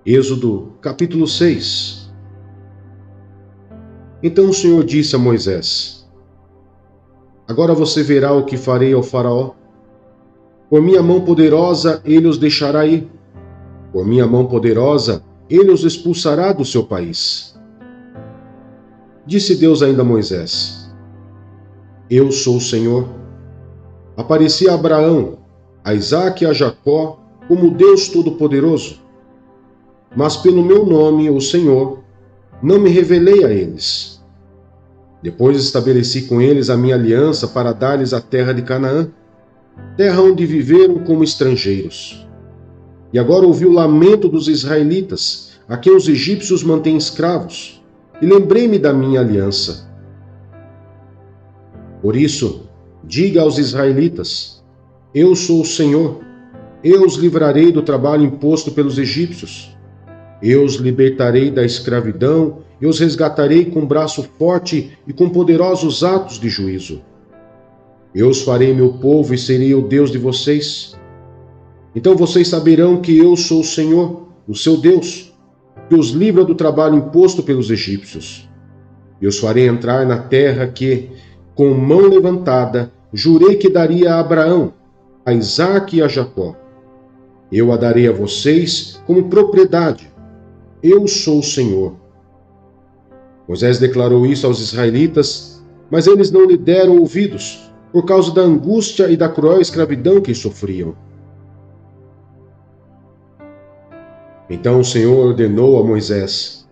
Êxodo, capítulo 6. Então o Senhor disse a Moisés: Agora você verá o que farei ao Faraó. Por minha mão poderosa ele os deixará ir. Por minha mão poderosa ele os expulsará do seu país. Disse Deus ainda a Moisés: Eu sou o Senhor. Apareci a Abraão, a Isaque e a Jacó como Deus Todo-Poderoso. Mas pelo meu nome, o Senhor, não me revelei a eles. Depois estabeleci com eles a minha aliança para dar-lhes a terra de Canaã, terra onde viveram como estrangeiros. E agora ouvi o lamento dos israelitas, a quem os egípcios mantêm escravos, e lembrei-me da minha aliança. Por isso, diga aos israelitas: Eu sou o Senhor, eu os livrarei do trabalho imposto pelos egípcios. Eu os libertarei da escravidão e os resgatarei com braço forte e com poderosos atos de juízo. Eu os farei meu povo e serei o Deus de vocês. Então vocês saberão que eu sou o Senhor, o seu Deus, que os livra do trabalho imposto pelos egípcios. E os farei entrar na terra que, com mão levantada, jurei que daria a Abraão, a Isaque e a Jacó. Eu a darei a vocês como propriedade. Eu sou o Senhor. Moisés declarou isso aos israelitas, mas eles não lhe deram ouvidos, por causa da angústia e da cruel escravidão que sofriam. Então o Senhor ordenou a Moisés: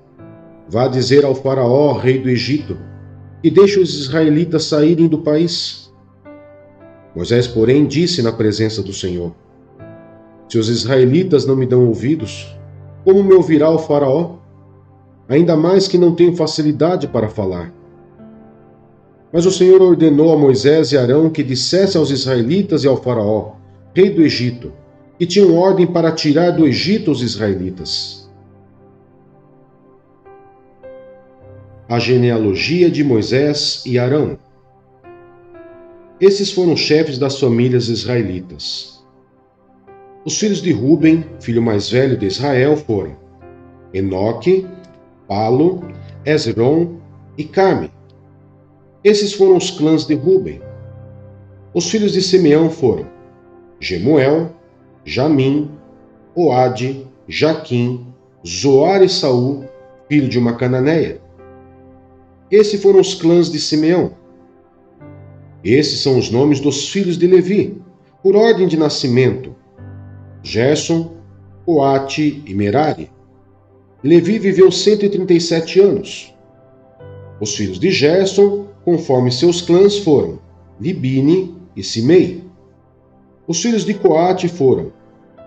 Vá dizer ao Faraó, rei do Egito, que deixe os israelitas saírem do país. Moisés, porém, disse na presença do Senhor: Se os israelitas não me dão ouvidos, como me ouvirá o Faraó? Ainda mais que não tenho facilidade para falar. Mas o Senhor ordenou a Moisés e Arão que dissesse aos israelitas e ao Faraó, rei do Egito, que tinham ordem para tirar do Egito os israelitas. A genealogia de Moisés e Arão. Esses foram chefes das famílias israelitas. Os filhos de Ruben, filho mais velho de Israel, foram Enoque, Palo, Hezron e Carme. Esses foram os clãs de Ruben. Os filhos de Simeão foram Gemuel, Jamim, Oade, Jaquim, Zoar e Saul, filho de uma cananeia. Esses foram os clãs de Simeão. Esses são os nomes dos filhos de Levi, por ordem de nascimento: Gerson, Coate e Merari. Levi viveu 137 anos. Os filhos de Gerson, conforme seus clãs, foram Libine e Simei. Os filhos de Coate foram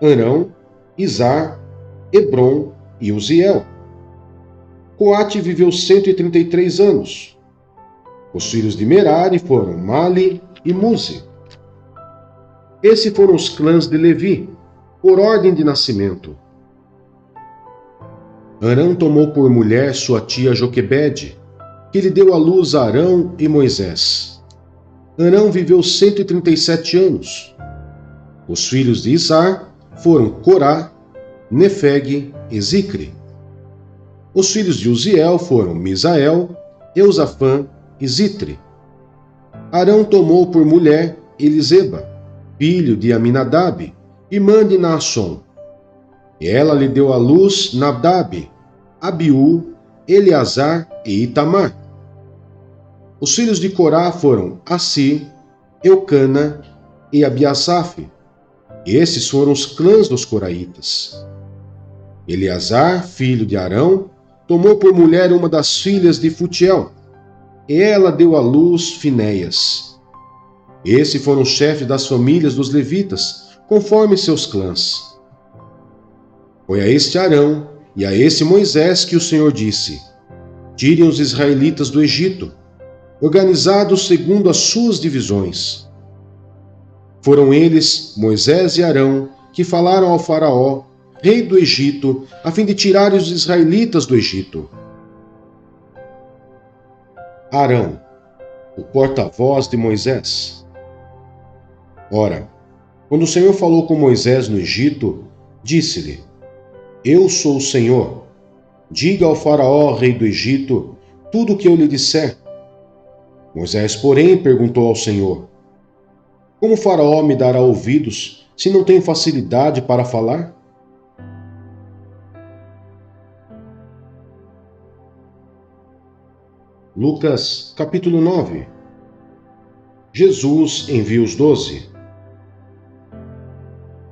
Arão, Izar, Hebron e Uziel. Coate viveu 133 anos. Os filhos de Merari foram Mali e Muzi. Esses foram os clãs de Levi, por ordem de nascimento. Arão tomou por mulher sua tia Joquebede, que lhe deu à luz a Arão e Moisés. Arão viveu 137 anos. Os filhos de Izar foram Corá, Nefeg e Zicre. Os filhos de Uziel foram Misael, Eusafã e Zitre. Arão tomou por mulher Eliseba, filho de Aminadab, irmã de Naasson. E ela lhe deu à luz Nadab, Abiú, Eleazar e Itamar. Os filhos de Corá foram Assir, Eucana e Abiasaf. Esses foram os clãs dos coraitas. Eleazar, filho de Arão, tomou por mulher uma das filhas de Futiel, e ela deu à luz Finéias. Esses foram os chefes das famílias dos levitas, conforme seus clãs. Foi a este Arão e a esse Moisés que o Senhor disse: Tirem os israelitas do Egito, organizados segundo as suas divisões. Foram eles, Moisés e Arão, que falaram ao Faraó, rei do Egito, a fim de tirarem os israelitas do Egito. Arão, o porta-voz de Moisés. Ora, quando o Senhor falou com Moisés no Egito, disse-lhe: Eu sou o Senhor. Diga ao faraó, rei do Egito, tudo o que eu lhe disser. Moisés, porém, perguntou ao Senhor: Como o faraó me dará ouvidos, se não tenho facilidade para falar? Lucas, capítulo 9. Jesus envia os 12.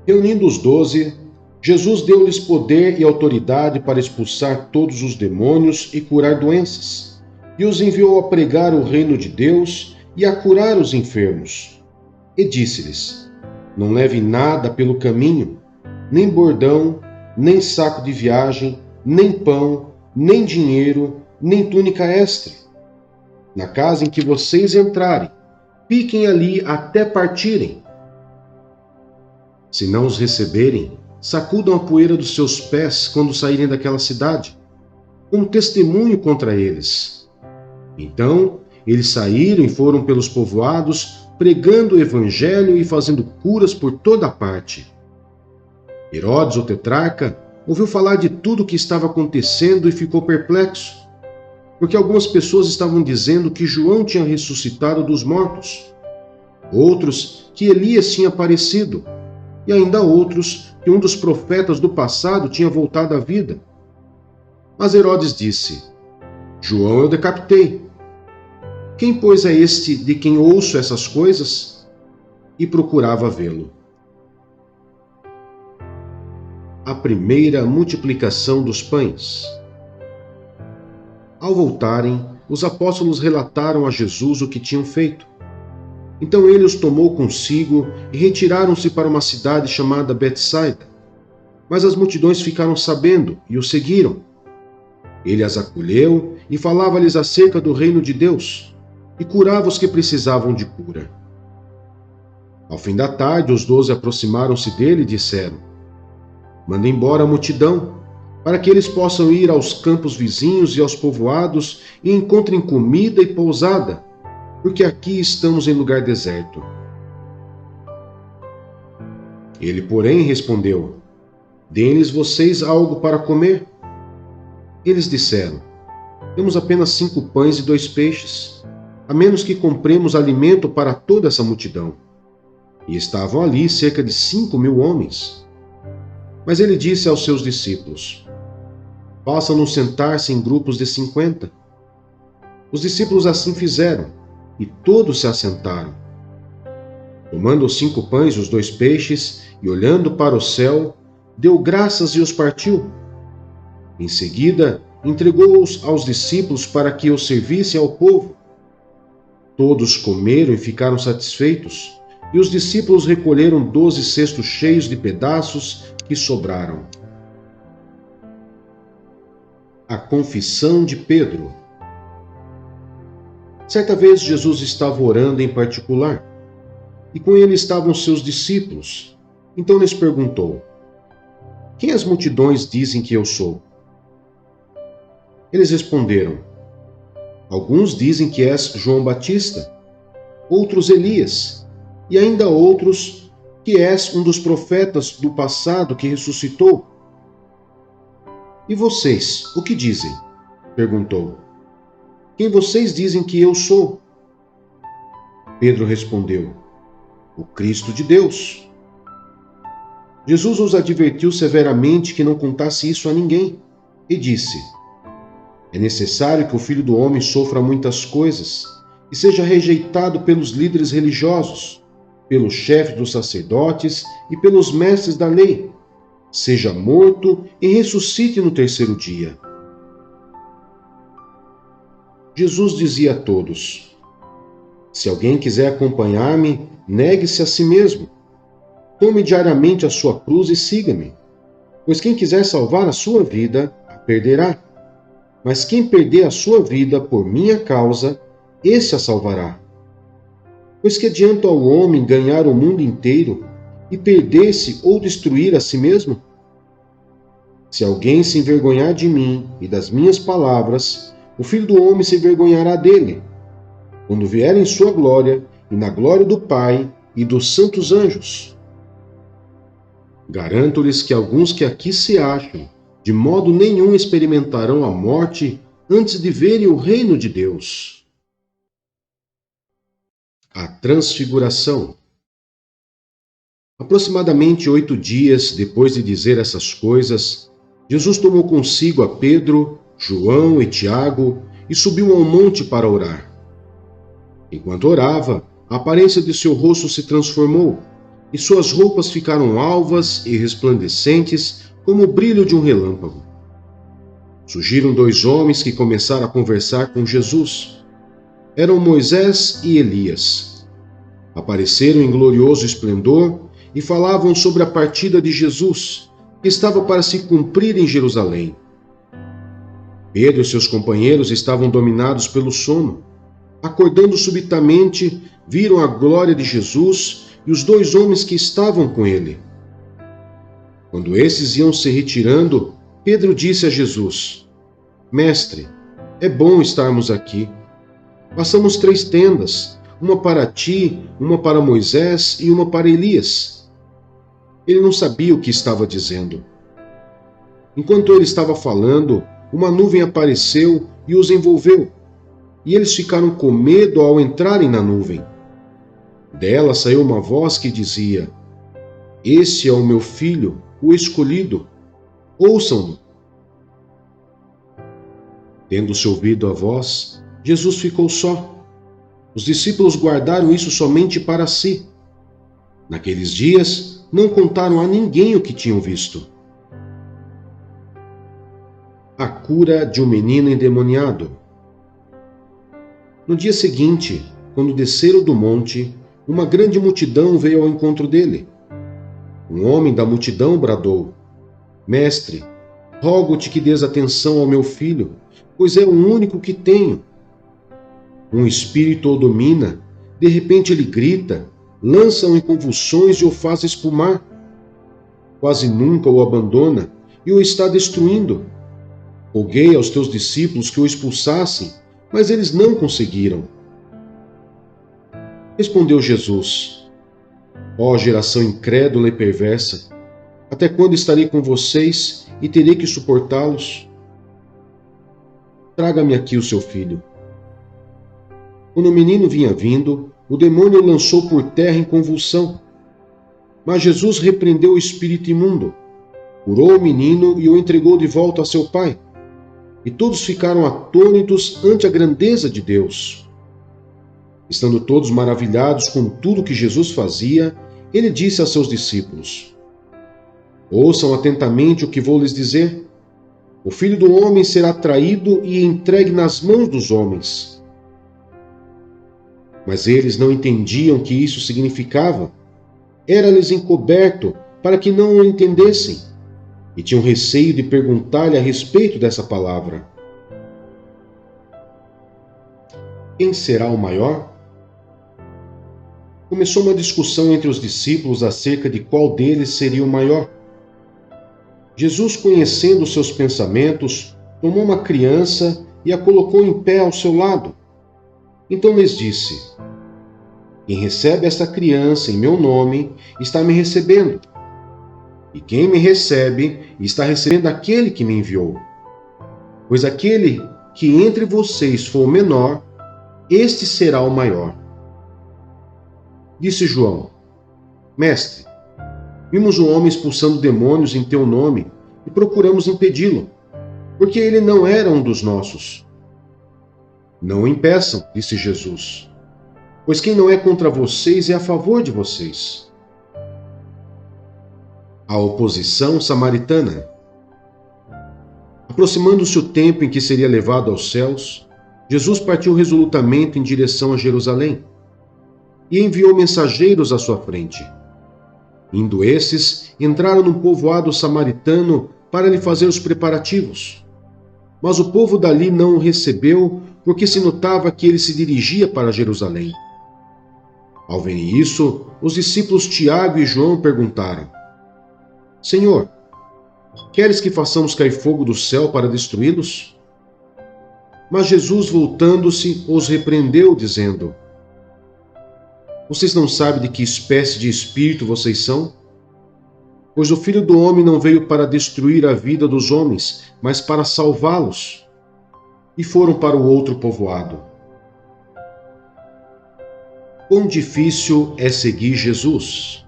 Reunindo os 12, Jesus deu-lhes poder e autoridade para expulsar todos os demônios e curar doenças, e os enviou a pregar o reino de Deus e a curar os enfermos. E disse-lhes: Não leve nada pelo caminho, nem bordão, nem saco de viagem, nem pão, nem dinheiro, nem túnica extra. Na casa em que vocês entrarem, fiquem ali até partirem. Se não os receberem, sacudam a poeira dos seus pés quando saírem daquela cidade, como testemunho contra eles. Então, eles saíram e foram pelos povoados, pregando o evangelho e fazendo curas por toda a parte. Herodes, o tetrarca, ouviu falar de tudo o que estava acontecendo e ficou perplexo, porque algumas pessoas estavam dizendo que João tinha ressuscitado dos mortos, outros que Elias tinha aparecido, e ainda outros que um dos profetas do passado tinha voltado à vida. Mas Herodes disse: João eu decapitei. Quem, pois, é este de quem ouço essas coisas? E procurava vê-lo. A primeira multiplicação dos pães. Ao voltarem, os apóstolos relataram a Jesus o que tinham feito. Então ele os tomou consigo e retiraram-se para uma cidade chamada Betsaida. Mas as multidões ficaram sabendo e o seguiram. Ele as acolheu e falava-lhes acerca do reino de Deus, e curava os que precisavam de cura. Ao fim da tarde, os 12 aproximaram-se dele e disseram: Manda embora a multidão, para que eles possam ir aos campos vizinhos e aos povoados e encontrem comida e pousada, porque aqui estamos em lugar deserto. Ele, porém, respondeu: Deem-lhes vocês algo para comer. Eles disseram: Temos apenas 5 pães e 2 peixes, a menos que compremos alimento para toda essa multidão. E estavam ali cerca de 5.000 homens. Mas ele disse aos seus discípulos: Façam-nos sentar-se em grupos de 50. Os discípulos assim fizeram, e todos se assentaram. Tomando os 5 pães e os 2 peixes, e olhando para o céu, deu graças e os partiu. Em seguida, entregou-os aos discípulos para que os servissem ao povo. Todos comeram e ficaram satisfeitos, e os discípulos recolheram 12 cestos cheios de pedaços que sobraram. A confissão de Pedro. Certa vez Jesus estava orando em particular, e com ele estavam seus discípulos. Então lhes perguntou: Quem as multidões dizem que eu sou? Eles responderam: Alguns dizem que és João Batista, outros Elias, e ainda outros que és um dos profetas do passado que ressuscitou. E vocês, o que dizem? Perguntou. Quem vocês dizem que eu sou? Pedro respondeu: O Cristo de Deus. Jesus os advertiu severamente que não contasse isso a ninguém, e disse: É necessário que o Filho do Homem sofra muitas coisas e seja rejeitado pelos líderes religiosos, pelos chefes dos sacerdotes e pelos mestres da lei, seja morto e ressuscite no 3º dia. Jesus dizia a todos: Se alguém quiser acompanhar-me, negue-se a si mesmo. Tome diariamente a sua cruz e siga-me. Pois quem quiser salvar a sua vida, a perderá. Mas quem perder a sua vida por minha causa, esse a salvará. Pois que adianta ao homem ganhar o mundo inteiro e perder-se ou destruir a si mesmo? Se alguém se envergonhar de mim e das minhas palavras, o Filho do Homem se envergonhará dele, quando vier em sua glória e na glória do Pai e dos santos anjos. Garanto-lhes que alguns que aqui se acham De modo nenhum experimentarão a morte antes de verem o reino de Deus. A Transfiguração. Aproximadamente 8 dias depois de dizer essas coisas, Jesus tomou consigo a Pedro, João e Tiago e subiu ao monte para orar. Enquanto orava, a aparência de seu rosto se transformou, e suas roupas ficaram alvas e resplandecentes como o brilho de um relâmpago. Surgiram 2 homens que começaram a conversar com Jesus. Eram Moisés e Elias. Apareceram em glorioso esplendor e falavam sobre a partida de Jesus, que estava para se cumprir em Jerusalém. Pedro e seus companheiros estavam dominados pelo sono. Acordando subitamente, viram a glória de Jesus e os 2 homens que estavam com ele. Quando esses iam se retirando, Pedro disse a Jesus: Mestre, é bom estarmos aqui. Façamos 3 tendas, uma para ti, uma para Moisés e uma para Elias. Ele não sabia o que estava dizendo. Enquanto ele estava falando, uma nuvem apareceu e os envolveu, e eles ficaram com medo ao entrarem na nuvem. Dela saiu uma voz que dizia: Esse é o meu filho, o escolhido. Ouçam-no. Tendo-se ouvido a voz, Jesus ficou só. Os discípulos guardaram isso somente para si. Naqueles dias, não contaram a ninguém o que tinham visto. A cura de um menino endemoniado. No dia seguinte, quando desceram do monte, uma grande multidão veio ao encontro dele. Um homem da multidão bradou: Mestre, rogo-te que dês atenção ao meu filho, pois é o único que tenho. Um espírito o domina, de repente ele grita, lança-o em convulsões e o faz espumar. Quase nunca o abandona e o está destruindo. Roguei aos teus discípulos que o expulsassem, mas eles não conseguiram. Respondeu Jesus: Ó geração incrédula e perversa, até quando estarei com vocês e terei que suportá-los? Traga-me aqui o seu filho. Quando o menino vinha vindo, o demônio o lançou por terra em convulsão. Mas Jesus repreendeu o espírito imundo, curou o menino e o entregou de volta a seu pai. E todos ficaram atônitos ante a grandeza de Deus. Estando todos maravilhados com tudo que Jesus fazia, ele disse a seus discípulos: Ouçam atentamente o que vou lhes dizer. O Filho do Homem será traído e entregue nas mãos dos homens. Mas eles não entendiam o que isso significava. Era-lhes encoberto para que não o entendessem, e tinham receio de perguntar-lhe a respeito dessa palavra. Quem será o maior? Começou uma discussão entre os discípulos acerca de qual deles seria o maior. Jesus, conhecendo os seus pensamentos, tomou uma criança e a colocou em pé ao seu lado. Então lhes disse: Quem recebe esta criança em meu nome está me recebendo. E quem me recebe está recebendo aquele que me enviou. Pois aquele que entre vocês for o menor, este será o maior. Disse João: Mestre, vimos um homem expulsando demônios em teu nome e procuramos impedi-lo, porque ele não era um dos nossos. Não o impeçam, disse Jesus, pois quem não é contra vocês é a favor de vocês. A oposição samaritana. Aproximando-se o tempo em que seria levado aos céus, Jesus partiu resolutamente em direção a Jerusalém e enviou mensageiros à sua frente. Indo esses, entraram num povoado samaritano para lhe fazer os preparativos. Mas o povo dali não o recebeu, porque se notava que ele se dirigia para Jerusalém. Ao verem isso, os discípulos Tiago e João perguntaram: Senhor, queres que façamos cair fogo do céu para destruí-los? Mas Jesus, voltando-se, os repreendeu, dizendo: Vocês não sabem de que espécie de espírito vocês são? Pois o Filho do Homem não veio para destruir a vida dos homens, mas para salvá-los. E foram para o outro povoado. Quão difícil é seguir Jesus!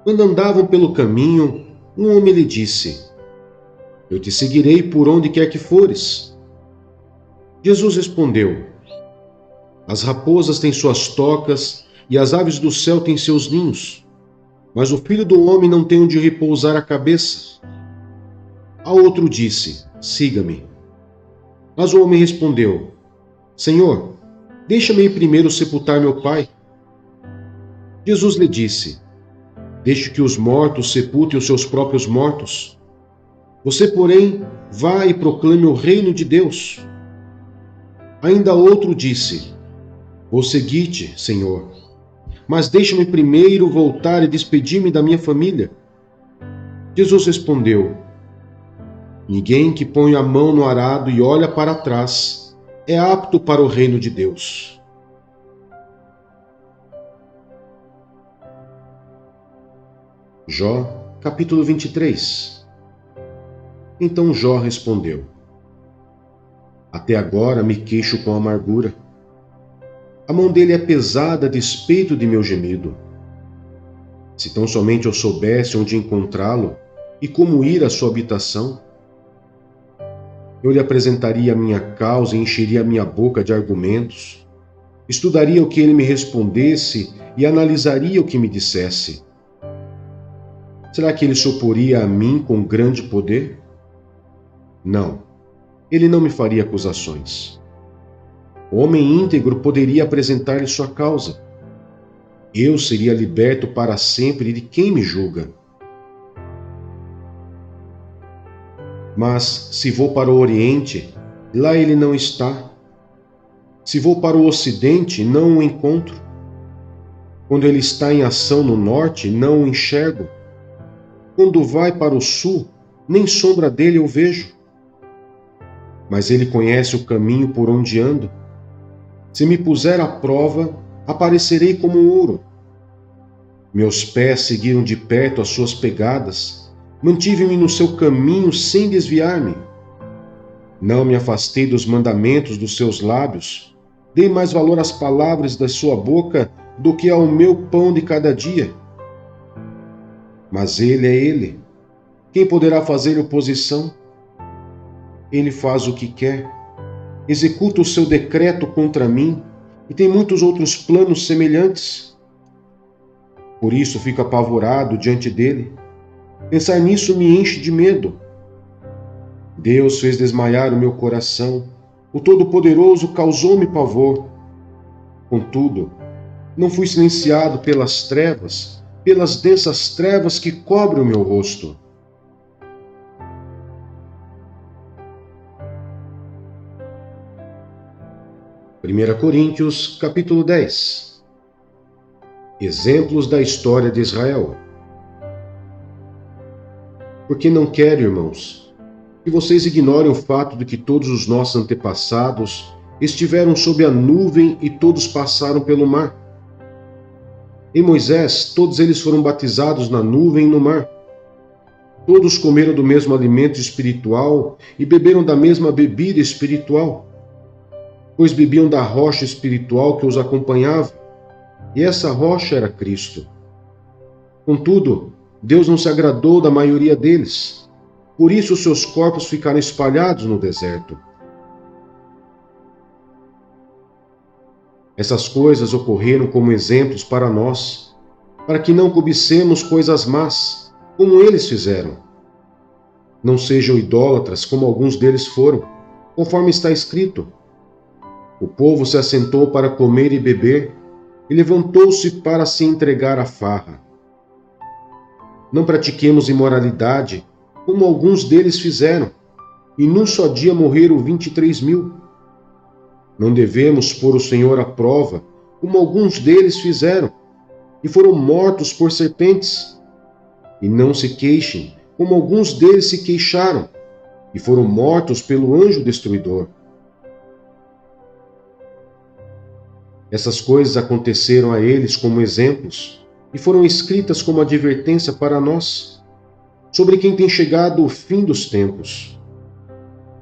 Quando andavam pelo caminho, um homem lhe disse: Eu te seguirei por onde quer que fores. Jesus respondeu: As raposas têm suas tocas e as aves do céu têm seus ninhos, mas o Filho do Homem não tem onde repousar a cabeça. A outro disse: Siga-me. Mas o homem respondeu: Senhor, deixa-me ir primeiro sepultar meu pai. Jesus lhe disse: Deixe que os mortos sepultem os seus próprios mortos. Você, porém, vá e proclame o reino de Deus. Ainda outro disse: Vou seguir-te, Senhor, mas deixa-me primeiro voltar e despedir-me da minha família. Jesus respondeu: Ninguém que põe a mão no arado e olha para trás é apto para o reino de Deus. Jó, capítulo 23. Então Jó respondeu: Até agora me queixo com amargura. A mão dele é pesada a despeito de meu gemido. Se tão somente eu soubesse onde encontrá-lo e como ir à sua habitação, eu lhe apresentaria a minha causa e encheria a minha boca de argumentos, estudaria o que ele me respondesse e analisaria o que me dissesse. Será que ele se oporia a mim com grande poder? Não, ele não me faria acusações. O homem íntegro poderia apresentar-lhe sua causa. Eu seria liberto para sempre de quem me julga. Mas se vou para o Oriente, lá ele não está. Se vou para o Ocidente, não o encontro. Quando ele está em ação no Norte, não o enxergo. Quando vai para o Sul, nem sombra dele eu vejo. Mas ele conhece o caminho por onde ando. Se me puser à prova, aparecerei como ouro. Meus pés seguiram de perto as suas pegadas, mantive-me no seu caminho sem desviar-me. Não me afastei dos mandamentos dos seus lábios, dei mais valor às palavras da sua boca do que ao meu pão de cada dia. Mas ele é ele. Quem poderá fazer oposição? Ele faz o que quer, executa o seu decreto contra mim e tem muitos outros planos semelhantes. Por isso fico apavorado diante dele. Pensar nisso me enche de medo. Deus fez desmaiar o meu coração. O Todo-Poderoso causou-me pavor. Contudo, não fui silenciado pelas trevas, pelas densas trevas que cobrem o meu rosto. Primeira Coríntios, capítulo 10. Exemplos da história de Israel. Porque não quero, irmãos, que vocês ignorem o fato de que todos os nossos antepassados estiveram sob a nuvem e todos passaram pelo mar. Em Moisés, todos eles foram batizados na nuvem e no mar. Todos comeram do mesmo alimento espiritual e beberam da mesma bebida espiritual, pois bebiam da rocha espiritual que os acompanhava, e essa rocha era Cristo. Contudo, Deus não se agradou da maioria deles, por isso seus corpos ficaram espalhados no deserto. Essas coisas ocorreram como exemplos para nós, para que não cobicemos coisas más, como eles fizeram. Não sejam idólatras, como alguns deles foram, conforme está escrito: o povo se assentou para comer e beber, e levantou-se para se entregar à farra. Não pratiquemos imoralidade, como alguns deles fizeram, e num só dia morreram 23.000. Não devemos pôr o Senhor à prova, como alguns deles fizeram, e foram mortos por serpentes. E não se queixem, como alguns deles se queixaram, e foram mortos pelo anjo destruidor. Essas coisas aconteceram a eles como exemplos, e foram escritas como advertência para nós, sobre quem tem chegado o fim dos tempos.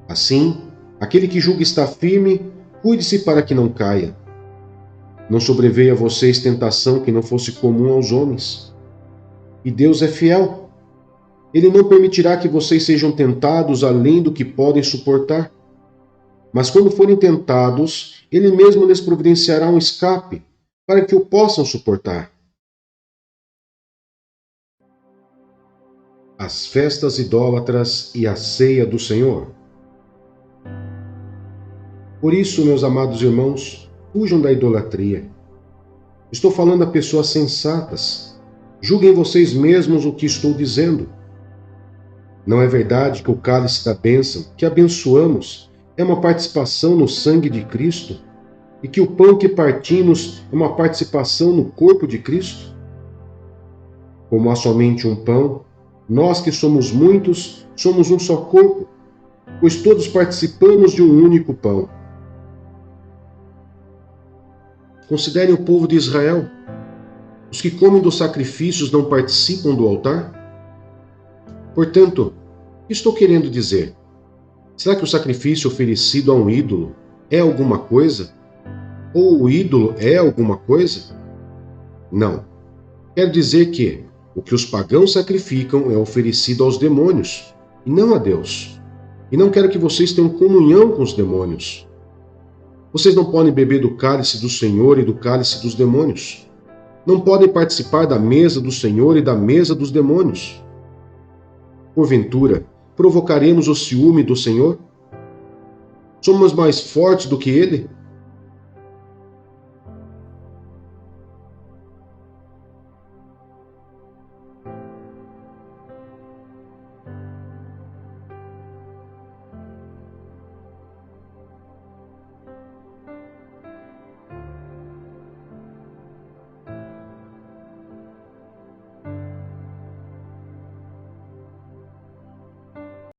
Assim, aquele que julga estar firme, cuide-se para que não caia. Não sobreveia a vocês tentação que não fosse comum aos homens. E Deus é fiel. Ele não permitirá que vocês sejam tentados além do que podem suportar. Mas quando forem tentados, Ele mesmo lhes providenciará um escape, para que o possam suportar. As festas idólatras e a ceia do Senhor. Por isso, meus amados irmãos, fujam da idolatria. Estou falando a pessoas sensatas. Julguem vocês mesmos o que estou dizendo. Não é verdade que o cálice da bênção, que abençoamos, é uma participação no sangue de Cristo? E que o pão que partimos é uma participação no corpo de Cristo? Como há somente um pão, nós que somos muitos, somos um só corpo, pois todos participamos de um único pão. Considerem o povo de Israel. Os que comem dos sacrifícios não participam do altar? Portanto, o que estou querendo dizer? Será que o sacrifício oferecido a um ídolo é alguma coisa? Ou o ídolo é alguma coisa? Não. Quero dizer que o que os pagãos sacrificam é oferecido aos demônios, e não a Deus. E não quero que vocês tenham comunhão com os demônios. Vocês não podem beber do cálice do Senhor e do cálice dos demônios. Não podem participar da mesa do Senhor e da mesa dos demônios. Porventura, provocaremos o ciúme do Senhor? Somos mais fortes do que Ele?